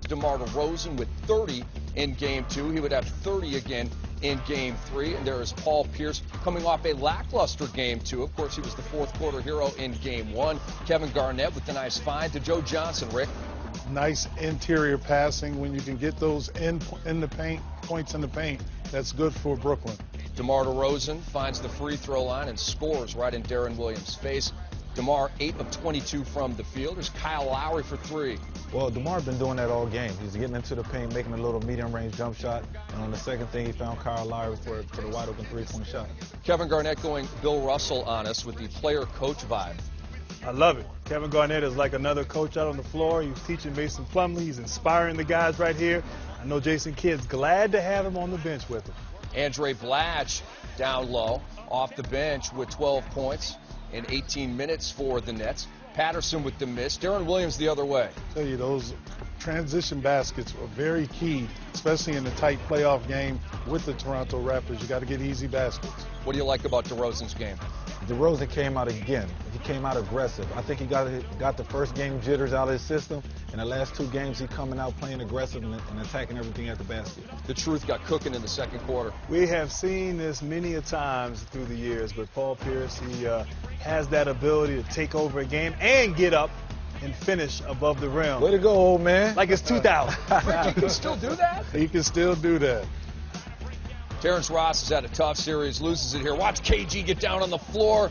DeMar DeRozan with 30 in Game 2. He would have 30 again in Game 3. And there is Paul Pierce coming off a lackluster Game 2. Of course, he was the fourth quarter hero in Game 1. Kevin Garnett with a nice find to Joe Johnson, Rick. Nice interior passing. When you can get those in the paint, points in the paint, that's good for Brooklyn. DeMar DeRozan finds the free throw line and scores right in Darren Williams' face. DeMar 8 of 22 from the field. There's Kyle Lowry for 3. Well, DeMar been doing that all game. He's getting into the paint, making a little medium-range jump shot. And on the second thing, he found Kyle Lowry for the wide-open three-point shot. Kevin Garnett going Bill Russell on us with the player-coach vibe. I love it. Kevin Garnett is like another coach out on the floor. He's teaching Mason Plumlee. He's inspiring the guys right here. I know Jason Kidd's glad to have him on the bench with him. Andre Blatche down low, off the bench with 12 points in 18 minutes for the Nets. Patterson with the miss. Darren Williams the other way. I tell you, those transition baskets are very key, especially in a tight playoff game with the Toronto Raptors. You got to get easy baskets. What do you like about DeRozan's game? DeRozan came out again. He came out aggressive. I think he got the first game jitters out of his system. In the last 2 games, he's coming out playing aggressive and attacking everything at the basket. The truth got cooking in the second quarter. We have seen this many a times through the years, but Paul Pierce, he has that ability to take over a game and get up and finish above the rim. Way to go, old man. Like it's 2000. Rick, you can still do that? He can still do that. Terrence Ross has had a tough series, loses it here. Watch KG get down on the floor.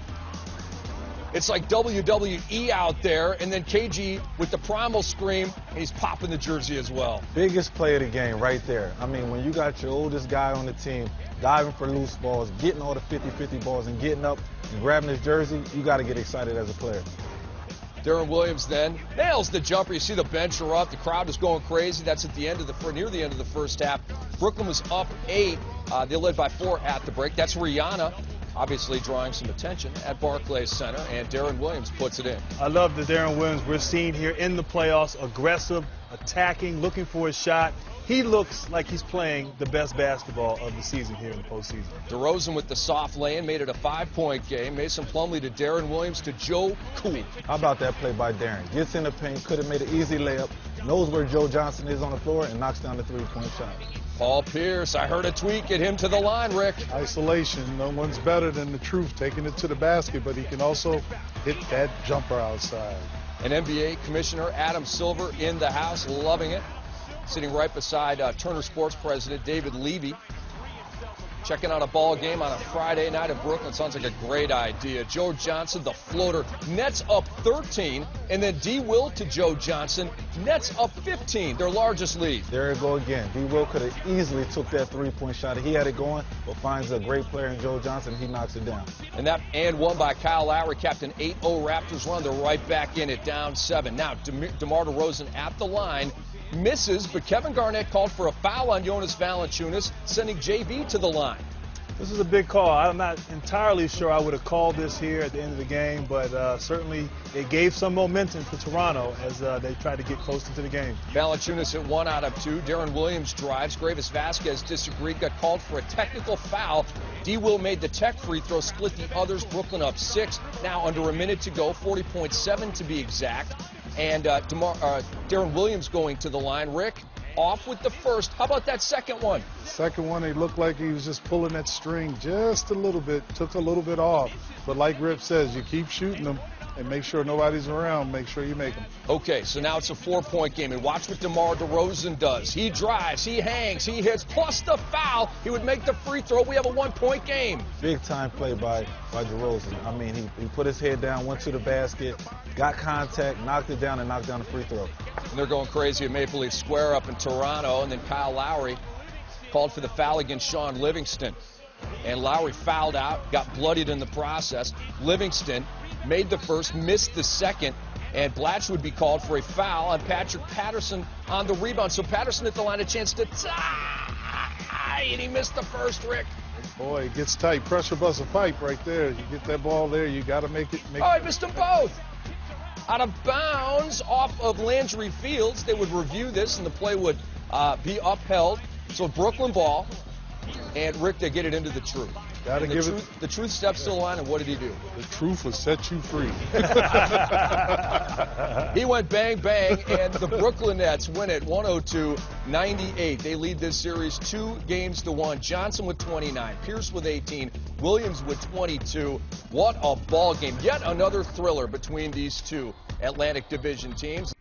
It's like WWE out there, and then KG with the primal scream, and he's popping the jersey as well. Biggest play of the game right there. I mean, when you got your oldest guy on the team diving for loose balls, getting all the 50-50 balls, and getting up and grabbing his jersey, you got to get excited as a player. Darren Williams then nails the jumper. You see the bench are up. The crowd is going crazy. That's at the end of near the end of the first half. Brooklyn was up 8. They led by 4 at the break. That's Rihanna, obviously drawing some attention at Barclays Center, and Darren Williams puts it in. I love the Darren Williams we're seeing here in the playoffs. Aggressive, attacking, looking for a shot. He looks like he's playing the best basketball of the season here in the postseason. DeRozan with the soft lay-in made it a 5-point game. Mason Plumlee to Darren Williams to Joe Cool. How about that play by Darren? Gets in the paint, could have made an easy layup, knows where Joe Johnson is on the floor, and knocks down the three-point shot. Paul Pierce, I heard a tweet, get him to the line, Rick. Isolation, no one's better than the truth, taking it to the basket, but he can also hit that jumper outside. And NBA Commissioner Adam Silver in the house, loving it. Sitting right beside Turner Sports President David Levy. Checking out a ball game on a Friday night in Brooklyn. Sounds like a great idea. Joe Johnson, the floater. Nets up 13. And then D. Will to Joe Johnson. Nets up 15, their largest lead. There you go again. D. Will could have easily took that three-point shot. He had it going, but finds a great player in Joe Johnson. He knocks it down. And that and one by Kyle Lowry, captain 8-0 Raptors run. They're right back in it, down 7. Now, DeMar DeRozan at the line. Misses, but Kevin Garnett called for a foul on Jonas Valanciunas, sending JV to the line. This is a big call. I'm not entirely sure I would have called this here at the end of the game, but certainly it gave some momentum to Toronto as they tried to get closer to the game. Valanciunas hit 1 out of 2. Darren Williams drives. Gravis Vasquez disagreed, got called for a technical foul. D. Will made the tech free throw, split the others. Brooklyn up 6. Now under a minute to go, 40.7 to be exact. And Darren Williams going to the line. Rick, off with the first. How about that second one? Second one, it looked like he was just pulling that string just a little bit, took a little bit off. But like Rip says, you keep shooting them and make sure nobody's around. Make sure you make them. Okay, so now it's a 4-point game. And watch what DeMar DeRozan does. He drives, he hangs, he hits, plus the foul. He would make the free throw. We have a 1-point game. Big-time play by DeRozan. I mean, he put his head down, went to the basket, got contact, knocked it down, and knocked down the free throw. And they're going crazy at Maple Leaf Square up in Toronto. And then Kyle Lowry called for the foul against Sean Livingston. And Lowry fouled out, got bloodied in the process. Livingston made the first, missed the second, and Blatche would be called for a foul on Patrick Patterson on the rebound. So Patterson at the line, a chance to tie, and he missed the first, Rick. Boy, it gets tight. Pressure bust a pipe right there. You get that ball there, you got to make it. I missed them both. Out of bounds off of Landry Fields. They would review this, and the play would be upheld. So Brooklyn ball, and Rick, they get it into the truth. Gotta And give it. the truth stepped still on, and what did he do? The truth will set you free. He went bang, bang, and the Brooklyn Nets win it 102-98. They lead this series 2-1. Johnson with 29, Pierce with 18, Williams with 22. What a ball game. Yet another thriller between these two Atlantic Division teams.